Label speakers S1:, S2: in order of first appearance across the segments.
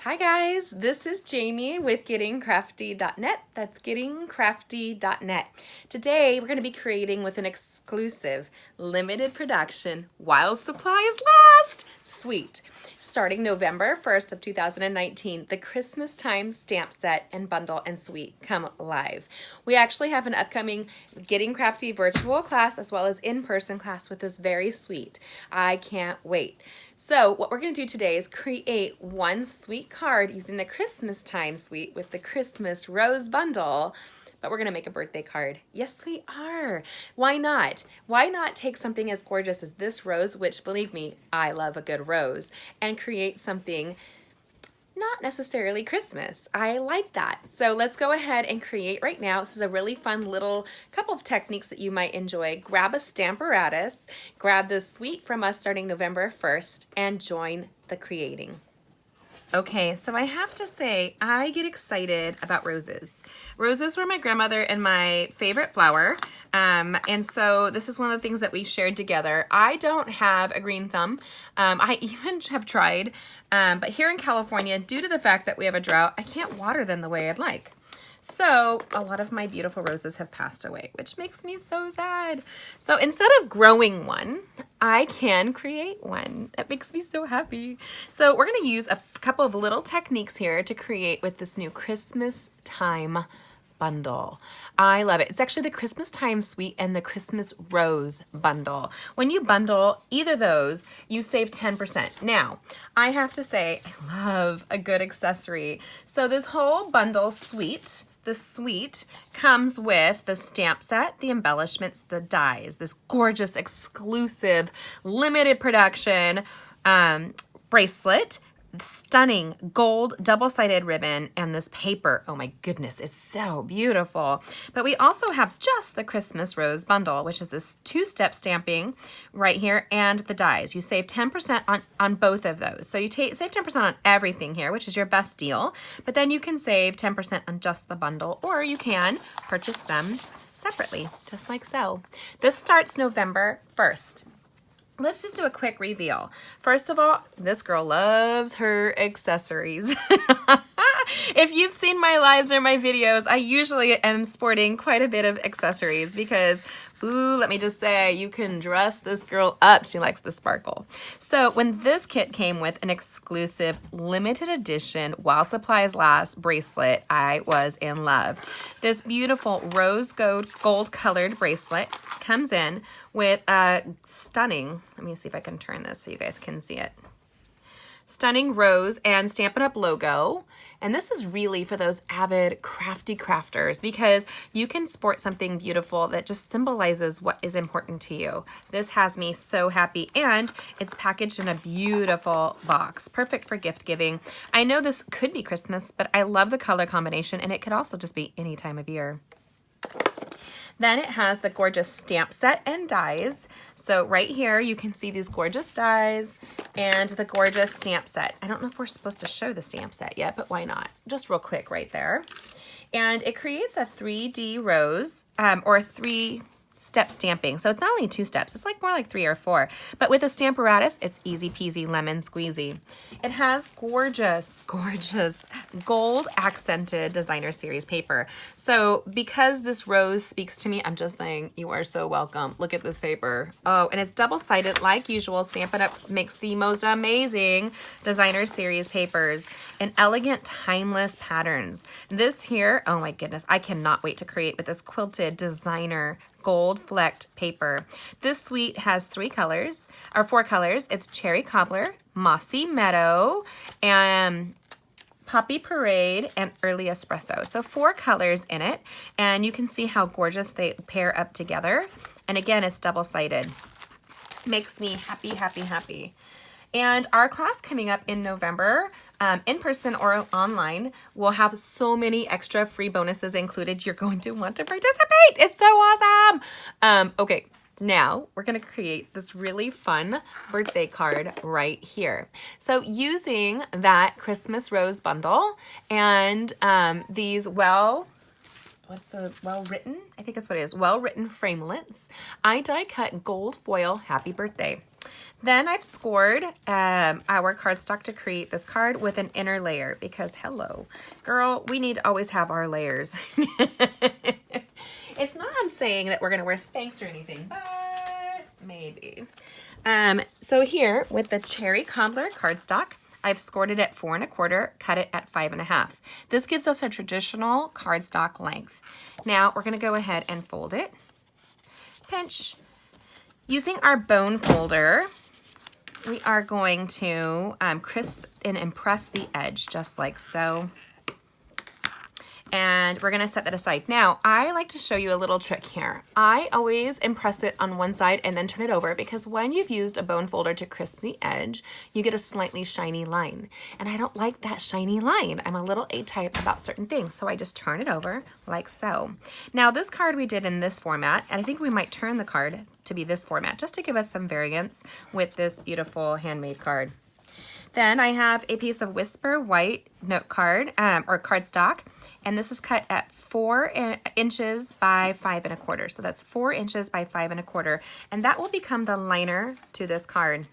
S1: Hi guys, this is Jamie with gettingcrafty.net. That's gettingcrafty.net. Today we're going to be creating with an exclusive limited production while supplies last suite. Starting November 1st of 2019, the Christmas time stamp set and bundle and suite come live. We actually have an upcoming Getting Crafty virtual class as well as in-person class with this very suite. I can't wait. So what we're going to do today is create one suite card using the Christmas time suite with the Christmas rose bundle, but we're going to make a birthday card. Yes, we are. Why not? Why not take something as gorgeous as this rose, which believe me, I love a good rose, and create something not necessarily Christmas. I like that. So let's go ahead and create right now. This is a really fun little couple of techniques that you might enjoy. Grab a Stamparatus, grab this suite from us starting November 1st, and join the creating. Okay, so I have to say, I get excited about roses. Roses were my grandmother and my favorite flower, and so this is one of the things that we shared together. I don't have a green thumb. I even have tried, but here in California, due to the fact that we have a drought, I can't water them the way I'd like. So a lot of my beautiful roses have passed away, which makes me so sad. So instead of growing one, I can create one. That makes me so happy. So we're gonna use a couple of little techniques here to create with this new Christmas time bundle. I love it. It's actually the Christmas time suite and the Christmas rose bundle. When you bundle either of those, you save 10%. Now, I have to say, I love a good accessory. So this whole bundle suite, the suite comes with the stamp set, the embellishments, the dies, this gorgeous, exclusive, limited production bracelet, stunning gold double-sided ribbon, and this paper. Oh my goodness, it's so beautiful. But we also have just the Christmas rose bundle, which is this two-step stamping right here, and the dies. You save 10% on both of those. So you save 10% on everything here, which is your best deal, but then you can save 10% on just the bundle, or you can purchase them separately, just like so. This starts November 1st. Let's just do a quick reveal. First of all, this girl loves her accessories. If you've seen my lives or my videos, I usually am sporting quite a bit of accessories because, ooh, let me just say, you can dress this girl up. She likes the sparkle. So when this kit came with an exclusive limited edition while supplies last bracelet, I was in love. This beautiful rose gold colored bracelet comes in with a stunning, let me see if I can turn this so you guys can see it. Stunning rose and Stampin' Up! Logo. And this is really for those avid crafty crafters because you can sport something beautiful that just symbolizes what is important to you. This has me so happy, and it's packaged in a beautiful box. Perfect for gift giving. I know this could be Christmas, but I love the color combination, and it could also just be any time of year. Then it has the gorgeous stamp set and dies. So right here, you can see these gorgeous dies and the gorgeous stamp set. I don't know if we're supposed to show the stamp set yet, but why not? Just real quick right there. And it creates a 3D rose or 3-step stamping. So it's not only 2 steps, it's like more like 3 or 4. But with a Stamparatus, it's easy peasy lemon squeezy. It has gorgeous, gorgeous gold accented designer series paper. So because this rose speaks to me, I'm just saying you are so welcome. Look at this paper. Oh, and it's double-sided like usual. Stampin' Up! Makes the most amazing designer series papers and elegant, timeless patterns. This here, oh my goodness, I cannot wait to create with this quilted designer gold flecked paper. This suite has 4 colors. It's Cherry Cobbler, Mossy Meadow, and Poppy Parade, and Early Espresso. So 4 colors in it, and you can see how gorgeous they pair up together. And again, it's double-sided. Makes me happy, happy, happy. And our class coming up in November, in person or online, will have so many extra free bonuses included. You're going to want to participate. It's so awesome. Okay, now we're going to create this really fun birthday card right here. So using that Christmas rose bundle and these what's the well-written? I think that's what it is. Well-written framelits. I die cut gold foil happy birthday. Then I've scored our cardstock to create this card with an inner layer because hello, girl, we need to always have our layers. It's not I'm saying that we're gonna wear Spanx or anything, but maybe. So here with the Cherry Cobbler cardstock, I've scored it at 4 1/4, cut it at 5 1/2. This gives us a traditional cardstock length. Now we're gonna go ahead and fold it. Pinch. Using our bone folder, we are going to crisp and impress the edge just like so. And we're gonna set that aside. Now, I like to show you a little trick here. I always impress it on one side and then turn it over because when you've used a bone folder to crisp the edge, you get a slightly shiny line. And I don't like that shiny line. I'm a little A-type about certain things, so I just turn it over like so. Now, this card we did in this format, and I think we might turn the card to be this format just to give us some variance with this beautiful handmade card. Then I have a piece of Whisper White note card or cardstock, and this is cut at 4 inches by 5 1/4. So that's 4 inches by 5 1/4, and that will become the liner to this card.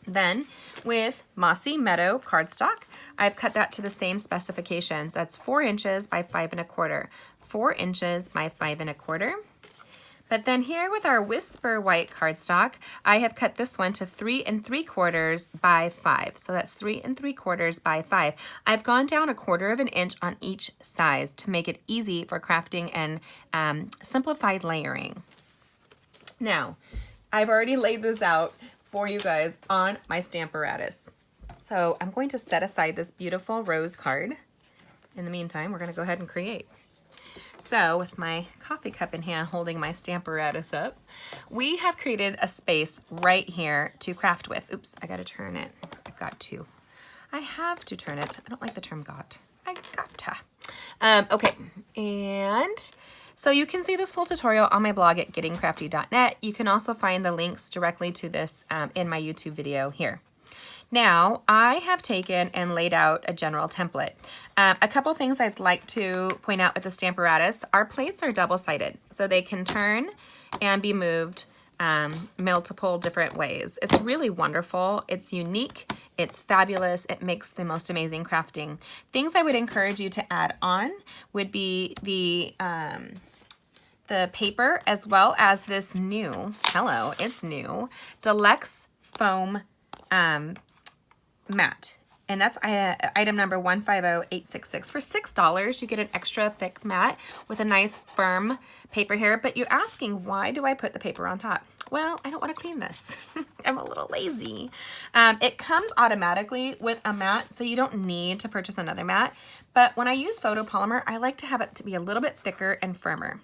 S1: Then with Mossy Meadow cardstock, I've cut that to the same specifications. That's 4 inches by 5 1/4, 4 inches by 5 1/4. But then here with our Whisper White cardstock, I have cut this one to 3 3/4 by 5. So that's 3 3/4 by 5. I've gone down 1/4 of an inch on each size to make it easy for crafting and simplified layering. Now, I've already laid this out for you guys on my Stamparatus. So I'm going to set aside this beautiful rose card. In the meantime, we're gonna go ahead and create. So with my coffee cup in hand holding my Stamparatus up, we have created a space right here to craft with. Oops, I gotta turn it. I've got to. I have to turn it. I don't like the term got. I gotta. Okay, and so you can see this full tutorial on my blog at gettingcrafty.net. You can also find the links directly to this in my YouTube video here. Now, I have taken and laid out a general template. A couple things I'd like to point out with the Stamparatus. Our plates are double-sided, so they can turn and be moved multiple different ways. It's really wonderful. It's unique. It's fabulous. It makes the most amazing crafting. Things I would encourage you to add on would be the paper as well as this new, hello, it's new, Deluxe Foam mat, and that's item number 150866. For $6, you get an extra thick mat with a nice firm paper here, but you're asking, why do I put the paper on top? Well, I don't want to clean this. I'm a little lazy. It comes automatically with a mat, so you don't need to purchase another mat, but when I use photopolymer, I like to have it to be a little bit thicker and firmer.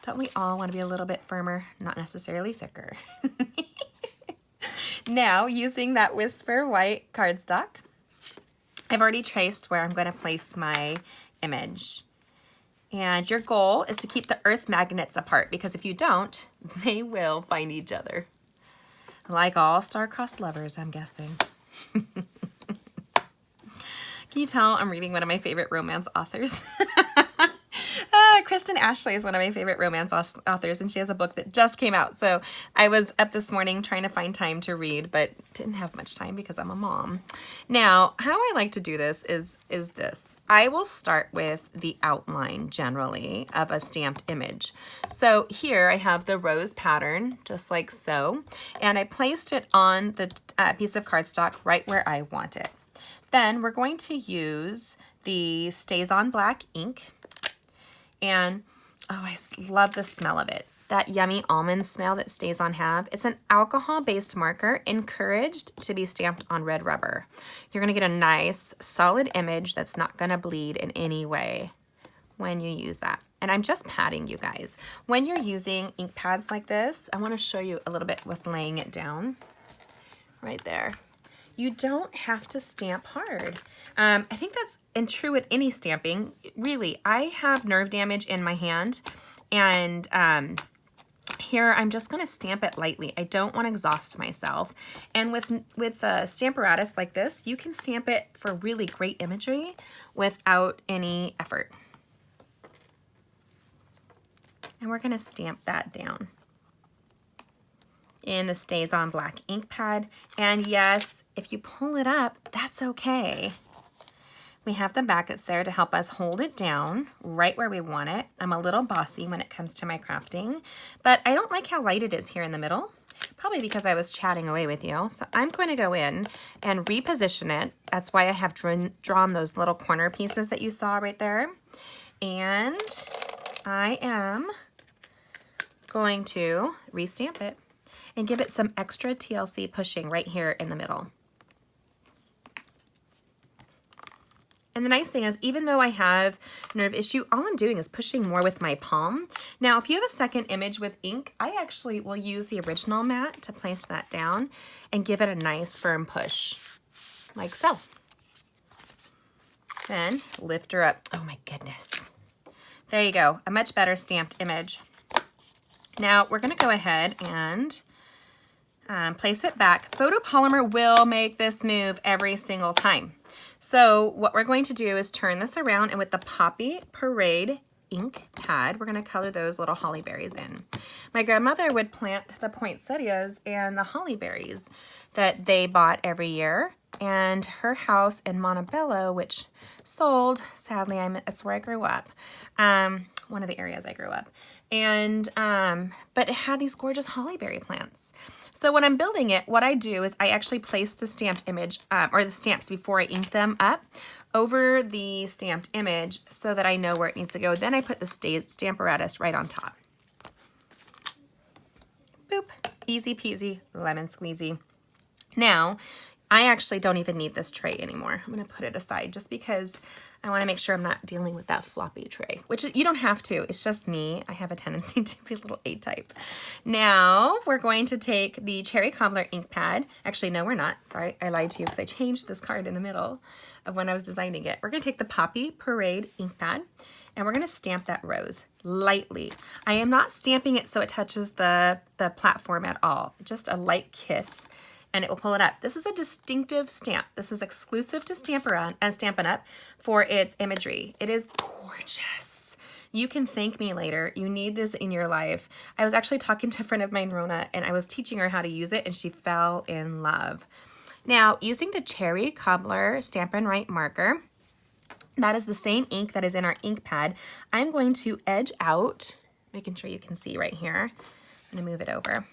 S1: Don't we all want to be a little bit firmer? Not necessarily thicker. Now, using that Whisper White cardstock, I've already traced where I'm going to place my image. And your goal is to keep the earth magnets apart, because if you don't, they will find each other. Like all star-crossed lovers, I'm guessing. Can you tell I'm reading one of my favorite romance authors? Kristen Ashley is one of my favorite romance authors, and she has a book that just came out. So I was up this morning trying to find time to read, but didn't have much time because I'm a mom. Now, how I like to do this is this. I will start with the outline generally of a stamped image. So here I have the rose pattern, just like so, and I placed it on the piece of cardstock right where I want it. Then we're going to use the StazOn Black ink. And, oh, I love the smell of it. That yummy almond smell that StazOn have. It's an alcohol-based marker encouraged to be stamped on red rubber. You're going to get a nice, solid image that's not going to bleed in any way when you use that. And I'm just patting you guys. When you're using ink pads like this, I want to show you a little bit with laying it down right there. You don't have to stamp hard. I think that's true with any stamping. Really, I have nerve damage in my hand, and here I'm just going to stamp it lightly. I don't want to exhaust myself. And with a Stamparatus like this, you can stamp it for really great imagery without any effort. And we're gonna stamp that down in the StazOn black ink pad. And yes, if you pull it up, that's okay. We have the backets there to help us hold it down right where we want it. I'm a little bossy when it comes to my crafting, but I don't like how light it is here in the middle, probably because I was chatting away with you. So I'm going to go in and reposition it. That's why I have drawn those little corner pieces that you saw right there. And I am going to restamp it and give it some extra TLC pushing right here in the middle. And the nice thing is, even though I have nerve issue, all I'm doing is pushing more with my palm. Now, if you have a second image with ink, I actually will use the original mat to place that down and give it a nice firm push, like so. Then lift her up. Oh my goodness. There you go, a much better stamped image. Now we're gonna go ahead and place it back. Photopolymer will make this move every single time. So what we're going to do is turn this around, and with the Poppy Parade ink pad, we're going to color those little holly berries in. My grandmother would plant the poinsettias and the holly berries that they bought every year, and her house in Montebello, which sold, sadly, that's where I grew up, one of the areas I grew up, and but it had these gorgeous holly berry plants. So when I'm building it, what I do is I actually place the stamped image, or the stamps before I ink them up, over the stamped image so that I know where it needs to go. Then I put the Stamparatus right on top. Boop. Easy peasy, lemon squeezy. Now, I actually don't even need this tray anymore. I'm going to put it aside just because I want to make sure I'm not dealing with that floppy tray, which you don't have to. It's just me. I have a tendency to be a little A-type. Now we're going to take the Cherry Cobbler ink pad. Actually, no, we're not. Sorry, I lied to you because I changed this card in the middle of when I was designing it. We're going to take the Poppy Parade ink pad, and we're going to stamp that rose lightly. I am not stamping it so it touches the platform at all. Just a light kiss, and it will pull it up. This is a distinctive stamp. This is exclusive to Stampin' Up! For its imagery. It is gorgeous. You can thank me later. You need this in your life. I was actually talking to a friend of mine, Rona, and I was teaching her how to use it, and she fell in love. Now, using the Cherry Cobbler Stampin' Write marker, that is the same ink that is in our ink pad, I'm going to edge out, making sure you can see right here. I'm going to move it over.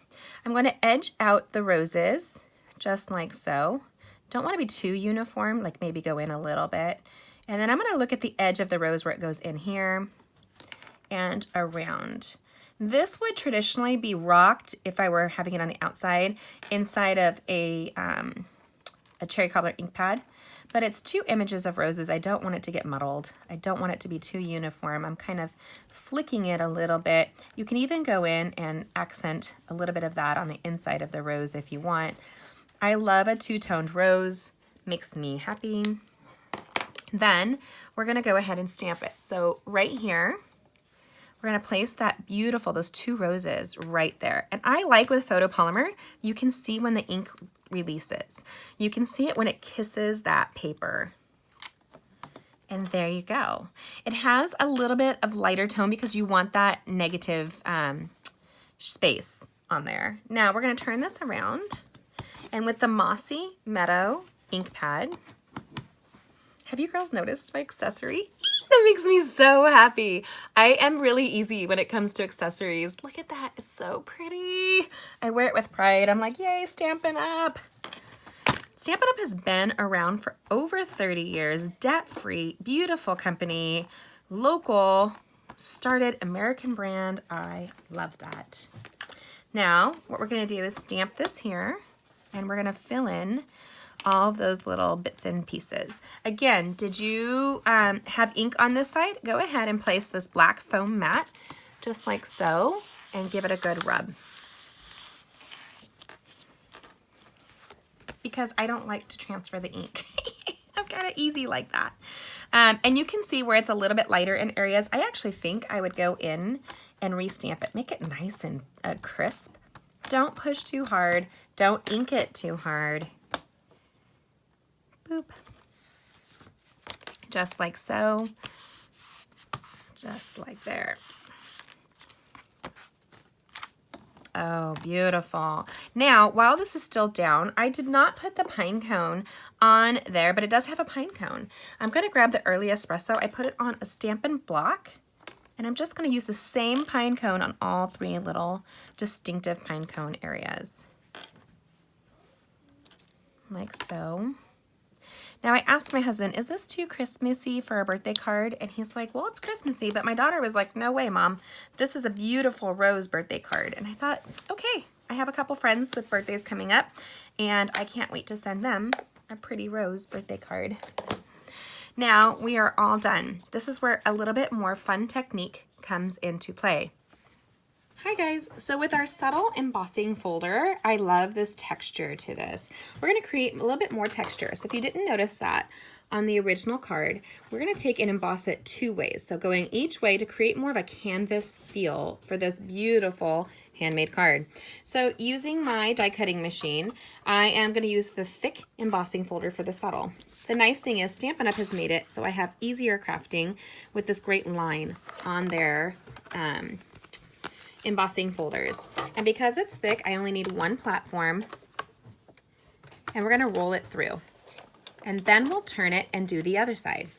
S1: I'm going to edge out the roses, just like so. Don't want to be too uniform, like maybe go in a little bit. And then I'm going to look at the edge of the rose where it goes in here and around. This would traditionally be rocked if I were having it on the outside, inside of a Cherry Cobbler ink pad. But it's two images of roses. I don't want it to get muddled. I don't want it to be too uniform. I'm kind of flicking it a little bit. You can even go in and accent a little bit of that on the inside of the rose if you want. I love a two-toned rose. Makes me happy. Then we're going to go ahead and stamp it. So right here, we're going to place that beautiful, those two roses right there. And I like with photopolymer, you can see when the ink releases. You can see it when it kisses that paper. And there you go. It has a little bit of lighter tone because you want that negative space on there. Now we're going to turn this around, and with the Mossy Meadow ink pad, have you girls noticed my accessory? That makes me so happy. I am really easy when it comes to accessories. Look at that, it's so pretty. I wear it with pride. I'm like, yay, Stampin' Up! Stampin' Up! Has been around for over 30 years, debt-free, beautiful company, local, started American brand. I love that. Now, what we're gonna do is stamp this here, and we're gonna fill in all of those little bits and pieces. Again, did you have ink on this side? Go ahead and place this black foam mat, just like so, and give it a good rub. Because I don't like to transfer the ink. I've got it easy like that. And you can see where it's a little bit lighter in areas. I actually think I would go in and restamp it. Make it nice and crisp. Don't push too hard. Don't ink it too hard. Boop. Just like so. Just like there. Oh, beautiful. Now, while this is still down, I did not put the pine cone on there, but it does have a pine cone. I'm going to grab the early espresso. I put it on a Stampin' Block, and I'm just going to use the same pine cone on all 3 little distinctive pine cone areas. Like so. Now I asked my husband, is this too Christmassy for a birthday card? And he's like, well, it's Christmassy, but my daughter was like, no way, Mom. This is a beautiful rose birthday card. And I thought, okay, I have a couple friends with birthdays coming up, and I can't wait to send them a pretty rose birthday card. Now we are all done. This is where a little bit more fun technique comes into play. Hi guys, so with our subtle embossing folder, I love this texture to this. We're going to create a little bit more texture. So if you didn't notice that on the original card, we're going to take and emboss it 2 ways. So going each way to create more of a canvas feel for this beautiful handmade card. So using my die cutting machine, I am going to use the thick embossing folder for the subtle. The nice thing is Stampin' Up! Has made it so I have easier crafting with this great line on their embossing folders. And because it's thick, I only need 1 platform, and we're going to roll it through. And then we'll turn it and do the other side.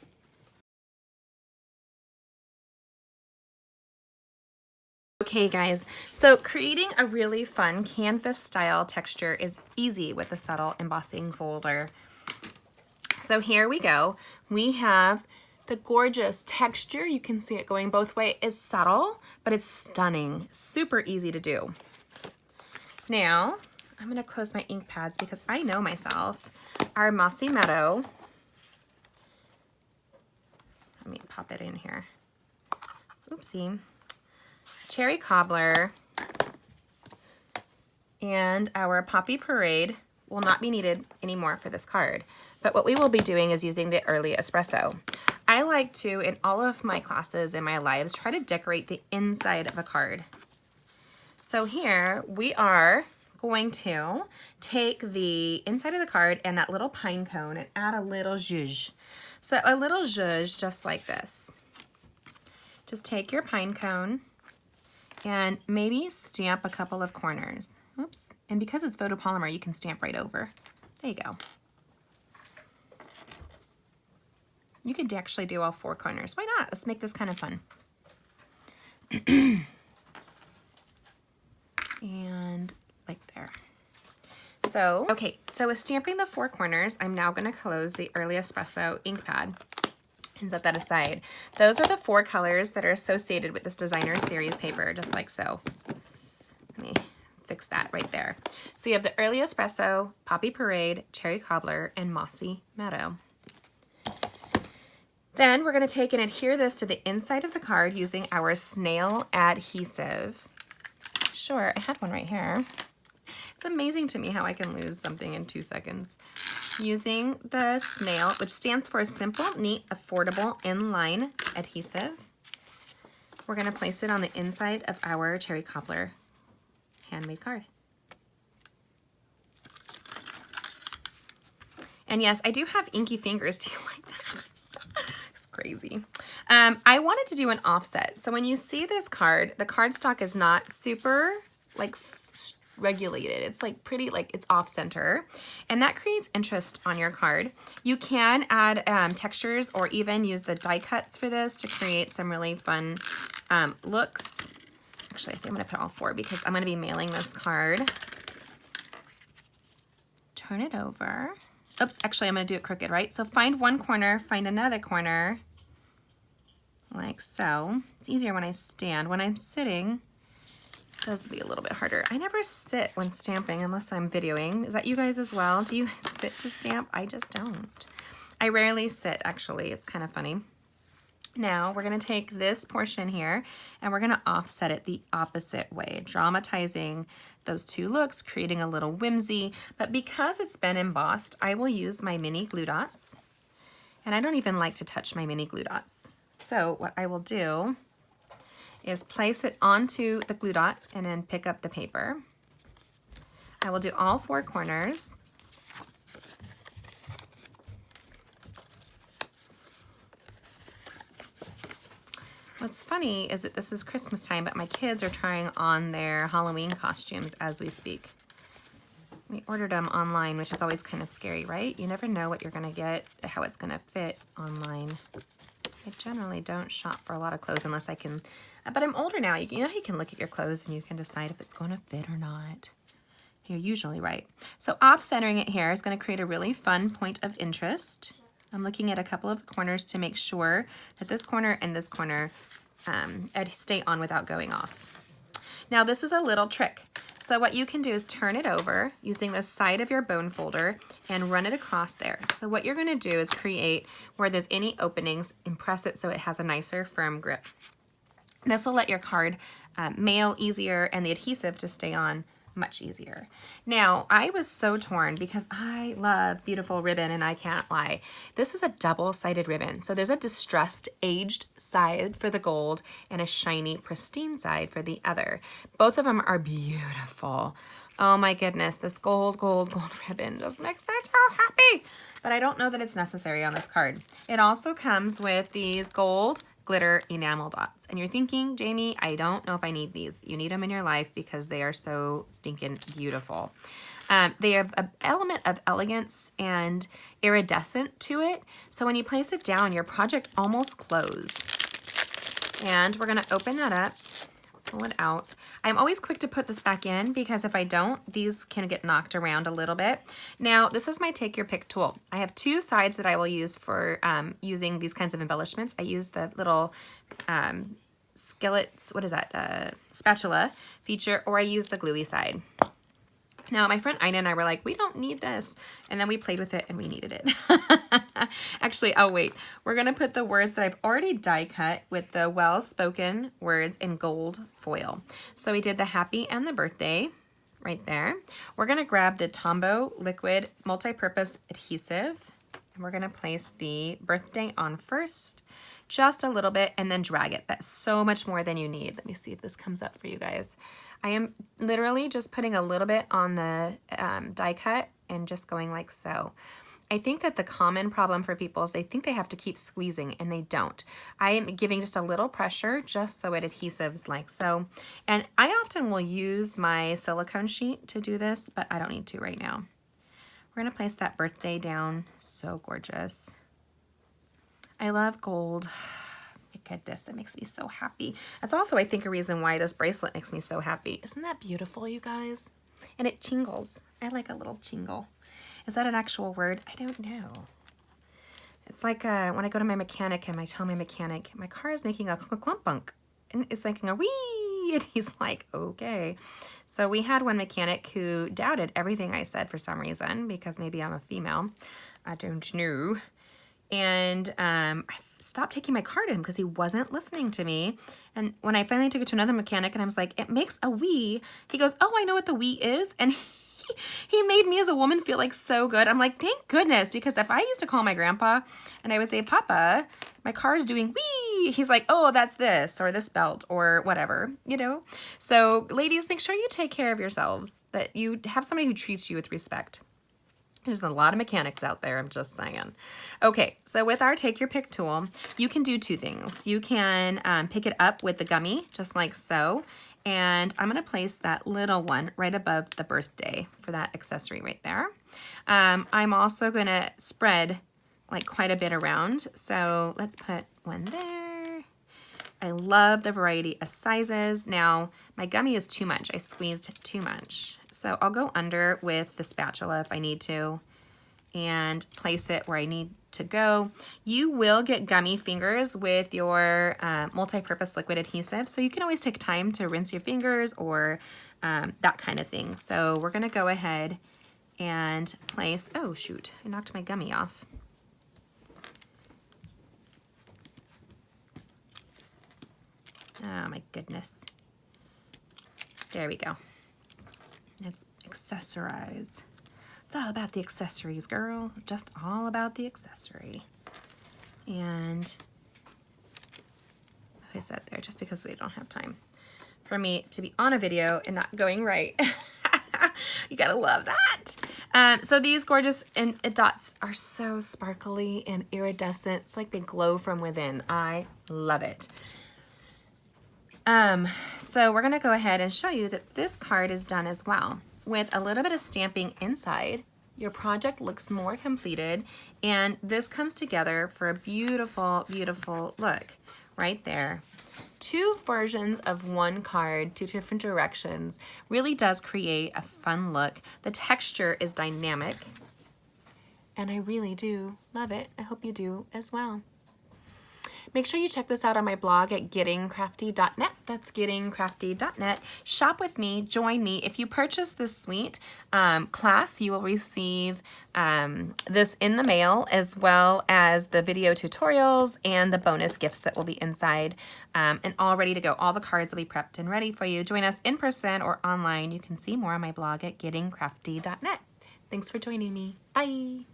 S1: Okay guys, so creating a really fun canvas style texture is easy with the subtle embossing folder. So here we go. We have the gorgeous texture. You can see it going both ways. It's subtle, but it's stunning. Super easy to do. Now, I'm gonna close my ink pads because I know myself. Our Mossy Meadow. Let me pop it in here. Oopsie. Cherry Cobbler. And our Poppy Parade will not be needed anymore for this card. But what we will be doing is using the early espresso. I like to, in all of my classes in my lives, try to decorate the inside of a card. So here we are going to take the inside of the card and that little pine cone and add a little zhuzh. So a little zhuzh just like this. Just take your pine cone and maybe stamp a couple of corners. Oops. And because it's photopolymer, you can stamp right over. There you go. You could actually do all 4 corners. Why not? Let's make this kind of fun. And like there. So, okay, so with stamping the 4 corners, I'm now going to close the early espresso ink pad and set that aside. Those are the 4 colors that are associated with this designer series paper, just like so. Let me fix that right there. So you have the early espresso, Poppy Parade, Cherry Cobbler, and Mossy Meadow. Then we're going to take and adhere this to the inside of the card using our snail adhesive. Sure, I had one right here. It's amazing to me how I can lose something in 2 seconds. Using the snail, which stands for Simple, Neat, Affordable, Inline Adhesive. We're going to place it on the inside of our Cherry Cobbler handmade card. And yes, I do have inky fingers. Do you like that? Crazy. I wanted to do an offset. So when you see this card, the cardstock is not super like regulated. It's like pretty, like it's off center, and that creates interest on your card. You can add textures or even use the die cuts for this to create some really fun looks. Actually, I think I'm gonna put all 4 because I'm gonna be mailing this card. Turn it over. Oops, actually I'm gonna do it crooked, right? So find 1 corner, find another corner, like so. It's easier when I stand. When I'm sitting, it does be a little bit harder. I never sit when stamping unless I'm videoing. Is that you guys as well? Do you sit to stamp? I just don't. I rarely sit, actually. It's kind of funny. Now we're gonna take this portion here and we're gonna offset it the opposite way, dramatizing those 2 looks, creating a little whimsy. But because it's been embossed, I will use my mini glue dots. And I don't even like to touch my mini glue dots. So what I will do is place it onto the glue dot and then pick up the paper. I will do all 4 corners. what's funny is that this is Christmas time, but my kids are trying on their Halloween costumes as we speak. We ordered them online, which is always kind of scary, right? You never know what you're gonna get, how it's gonna fit online. I generally don't shop for a lot of clothes unless I can, but I'm older now. You know, you can look at your clothes and you can decide if it's gonna fit or not. You're usually right. So off-centering it here is gonna create a really fun point of interest. I'm looking at a couple of corners to make sure that this corner and this corner stay on without going off. Now this is a little trick. So what you can do is turn it over using the side of your bone folder and run it across there. So what you're gonna do is create where there's any openings and press it so it has a nicer firm grip. This will let your card mail easier and the adhesive to stay on much easier. Now, I was so torn because I love beautiful ribbon and I can't lie. This is a double-sided ribbon. So there's a distressed, aged side for the gold and a shiny, pristine side for the other. Both of them are beautiful. Oh my goodness, this gold, gold, gold ribbon just makes me so happy. But I don't know that it's necessary on this card. It also comes with these gold glitter enamel dots. And you're thinking, Jamie, I don't know if I need these. You need them in your life because they are so stinking beautiful. They have an element of elegance and iridescent to it. So when you place it down, your project almost closed. And we're gonna open that up, pull it out. I'm always quick to put this back in because if I don't, these can get knocked around a little bit. Now, this is my Take Your Pick tool. I have two sides that I will use for using these kinds of embellishments. I use the little skillets, what is that, spatula feature, or I use the gluey side. Now, my friend Ina and I were like, we don't need this. And then we played with it and we needed it. Actually, oh wait, we're gonna put the words that I've already die cut with the well-spoken words in gold foil. So we did the happy and the birthday right there. We're gonna grab the Tombow liquid multi-purpose adhesive and we're gonna place the birthday on first, just a little bit, and then drag it. That's so much more than you need. Let me see if this comes up for you guys. I am literally just putting a little bit on the die cut and just going like so. I think that the common problem for people is they think they have to keep squeezing and they don't. I am giving just a little pressure just so it adhesives like so. And I often will use my silicone sheet to do this, but I don't need to right now. We're gonna place that birthday down. So gorgeous. I love gold. My goodness, that makes me so happy. That's also, I think, a reason why this bracelet makes me so happy. Isn't that beautiful, you guys? And it chingles. I like a little jingle. Is that an actual word? I don't know. It's like when I go to my mechanic and I tell my mechanic, my car is making a clumpunk. And it's making a wee. And he's like, okay. So we had one mechanic who doubted everything I said for some reason, because maybe I'm a female. I don't know. And I stopped taking my car to him because he wasn't listening to me. And when I finally took it to another mechanic and I was like, it makes a wee, he goes, oh, I know what the wee is. And he made me as a woman feel like so good. I'm like, thank goodness, because if I used to call my grandpa and I would say, Papa, my car is doing wee, he's like, oh, that's this or this belt or whatever, you know? So ladies, make sure you take care of yourselves, that you have somebody who treats you with respect. There's a lot of mechanics out there, I'm just saying. Okay, so with our Take Your Pick tool, you can do two things. You can pick it up with the gummy, just like so, and I'm gonna place that little one right above the birthday for that accessory right there. I'm also gonna spread like quite a bit around, so let's put one there. I love the variety of sizes. Now, my gummy is too much. I squeezed too much. So I'll go under with the spatula if I need to and place it where I need to go. You will get gummy fingers with your multi-purpose liquid adhesive, so you can always take time to rinse your fingers or that kind of thing. So we're gonna go ahead and place, oh shoot, I knocked my gummy off. Oh my goodness. There we go. Let's accessorize. It's all about the accessories, girl. Just all about the accessory. And I said there, just because we don't have time for me to be on a video and not going right. You gotta love that. So these gorgeous dots are so sparkly and iridescent. It's like they glow from within. I love it. So we're gonna go ahead and show you that this card is done as well. With a little bit of stamping inside, your project looks more completed, and this comes together for a beautiful, beautiful look right there. Two versions of one card, two different directions, really does create a fun look. The texture is dynamic, and I really do love it. I hope you do as well. Make sure you check this out on my blog at gettingcrafty.net. That's gettingcrafty.net. Shop with me, join me. If you purchase this suite class, you will receive this in the mail, as well as the video tutorials and the bonus gifts that will be inside, and all ready to go. All the cards will be prepped and ready for you. Join us in person or online. You can see more on my blog at gettingcrafty.net. Thanks for joining me. Bye.